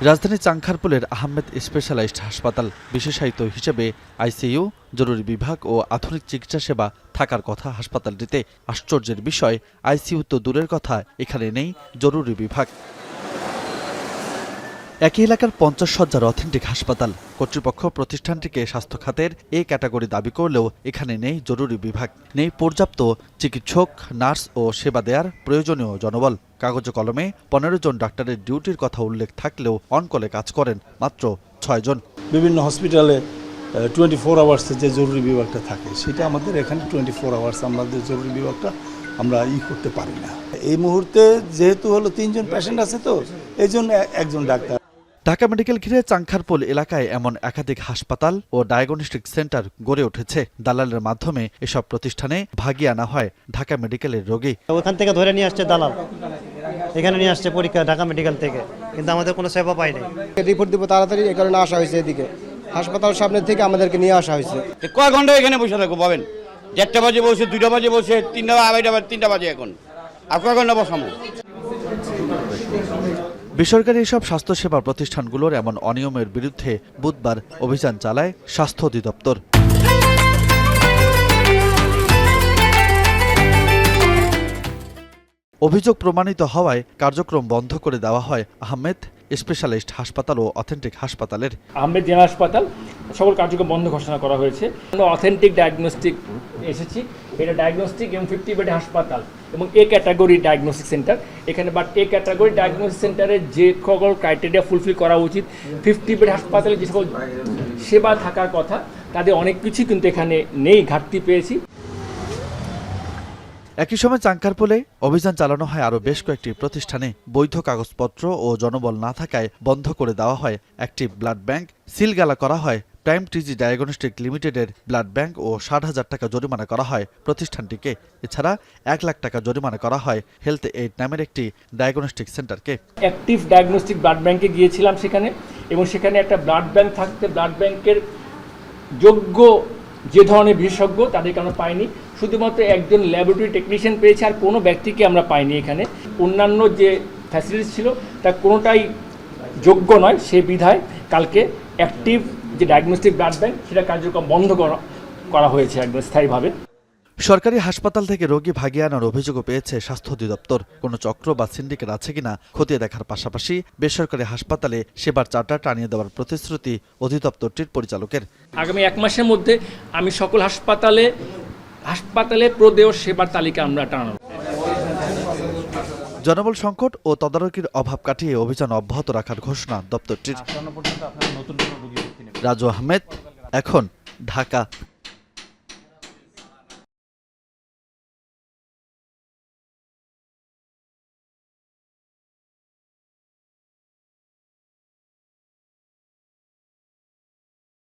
রাজধানী চাংখারপুলের আহমেদ স্পেশালাইজড হাসপাতাল বিশেষায়িত হিসেবে আইসিইউ, জরুরি বিভাগ ও আধুনিক চিকিৎসা সেবা থাকার কথা হাসপাতালটিতে। আশ্চর্যের বিষয়, আইসিইউ তো দূরের কথা, এখানে নেই জরুরি বিভাগ। একই এলাকার 50 শয্যার অথেন্টিক হাসপাতাল। কর্তৃপক্ষ প্রতিষ্ঠানটিকে স্বাস্থ্য খাতের এ ক্যাটাগরি দাবি করলেও এখানে নেই জরুরি বিভাগ, নেই পর্যাপ্ত চিকিৎসক, নার্স ও সেবা দেওয়ার প্রয়োজনীয় জনবল। কাগজে কলমে 15 জন ডাক্তারের ডিউটির কথা উল্লেখ থাকলেও অনকলে কাজ করেন মাত্র 6 জন। বিভিন্ন হসপিটালে 24 আওয়ার্সের যে জরুরি বিভাগটা থাকে সেটা আমাদের এখানে 24 আওয়ার্স আমাদের জরুরি বিভাগটা আমরা করতে পারি না। এই মুহূর্তে যেহেতু হলো 3 জন পেশেন্ট আছে, তো এই জন্য একজন ডাক্তার। ঢাকা মেডিকেল ঘিরে চাংখারপুল এলাকায় এমন একাধিক হাসপাতাল ও ডায়াগনস্টিক সেন্টার গড়ে উঠেছে। দালালের মাধ্যমে এসব প্রতিষ্ঠানে ভাগিয়ে আনা হয় ঢাকা মেডিকেলের রোগী। ওখান থেকে ধরে নিয়ে আসছে দালাল, এখানে নিয়ে আসছে পরীক্ষা ঢাকা মেডিকেল থেকে, কিন্তু আমাদের কোনো সেবা পাইনি। রিপোর্ট দিব তাড়াতাড়ি, এই কারণে আসা হয়েছে এদিকে। হাসপাতাল সামনে থেকে আমাদেরকে নিয়ে আসা হয়েছে। কয় ঘন্টা এখানে বসে থাকবো পাবেন? 1টা বাজে বসে, 2টা বাজে বসে, 3টা, 3টা বাজে এখন। আর কয় ঘন্টা বসামো? বেসরকারি এসব স্বাস্থ্যসেবা প্রতিষ্ঠানগুলোর এমন অনিয়মের বিরুদ্ধে বুধবার অভিযান চালায় স্বাস্থ্য অধিদপ্তর। অভিযোগ প্রমাণিত হওয়ায় কার্যক্রম বন্ধ করে দেওয়া হয় আহমেদ স্পেশালিস্ট হাসপাতাল ও অথেন্টিক হাসপাতালের। আহমেদ জেনারেল হাসপাতাল সকল কার্যক্রম বন্ধ ঘোষণা করা হয়েছে। আমরা অথেন্টিক ডায়াগনস্টিক এসেছি, এটা ডায়াগনস্টিক এবং 50 বেড হাসপাতাল এবং এ ক্যাটাগরি ডায়াগনস্টিক সেন্টার এখানে। বাট এ ক্যাটাগরি ডায়াগনস্টিক সেন্টারে যে সকল ক্রাইটেরিয়া ফুলফিল করা উচিত, 50 বেড হাসপাতালে যে সকল সেবা থাকার কথা তাদের অনেক কিছু কিন্তু এখানে নেই, ঘাটতি পেয়েছি। একই সময় চাংখারপুলে অভিযান চালানো হয় আরও বেশ কয়েকটি প্রতিষ্ঠানে। বৈধ কাগজপত্র ও জনবল না থাকায় বন্ধ করে দেওয়া হয় একটি ব্লাড ব্যাংক, সিলগালা করা হয় প্রাইম টিজি ডায়াগনস্টিক লিমিটেডের ব্লাড ব্যাংক ও 60,000 টাকা জরিমানা করা হয় প্রতিষ্ঠানটিকে। এছাড়া 1 লাখ টাকা জরিমানা করা হয় হেলথ এইড নামের একটি ডায়াগনস্টিক সেন্টারকে। অ্যাক্টিভ ডায়াগনস্টিক ব্লাড ব্যাংকে গিয়েছিলাম সেখানে, এবং সেখানে একটা ব্লাড ব্যাংক থাকতে ব্লাড ব্যাংকের যোগ্য যে ধরনের বিশেষজ্ঞ তাদেরকে আমরা পাইনি, শুধুমাত্র একজন ল্যাবরেটরি টেকনিশিয়ান পেয়েছি, আর কোনো ব্যক্তিকে আমরা পাইনি এখানে। অন্যান্য যে ফ্যাসিলিটিস ছিল তা কোনোটাই যোগ্য নয়, সে বিধায় কালকে অ্যাক্টিভ যে ডায়াগনস্টিক ব্লাড ব্যাংক সেটা কার্যক্রম বন্ধ করা হয়েছে একদম স্থায়ীভাবে। সরকারি হাসপাতাল থেকে রোগী ভাগিয়ে আনার অভিযোগও পেয়েছে স্বাস্থ্য অধিদপ্তর। কোনো চক্র বা সিন্ডিকেট আছে কিনা খতিয়ে দেখার পাশাপাশি বেসরকারি হাসপাতালে সেবার চার্টার টানিয়ে দেওয়ার প্রতিশ্রুতি অধিদপ্তরটির পরিচালকের। আগামী 1 মাসের মধ্যে আমি সকল হাসপাতালে প্রদেয় সেবার তালিকা আমরা টানাবো। জনবল সংকট ও তদারকির অভাব কাটিয়ে অভিযান অব্যাহত রাখার ঘোষণা দপ্তরটির। রাজু আহমেদ, এখন, ঢাকা।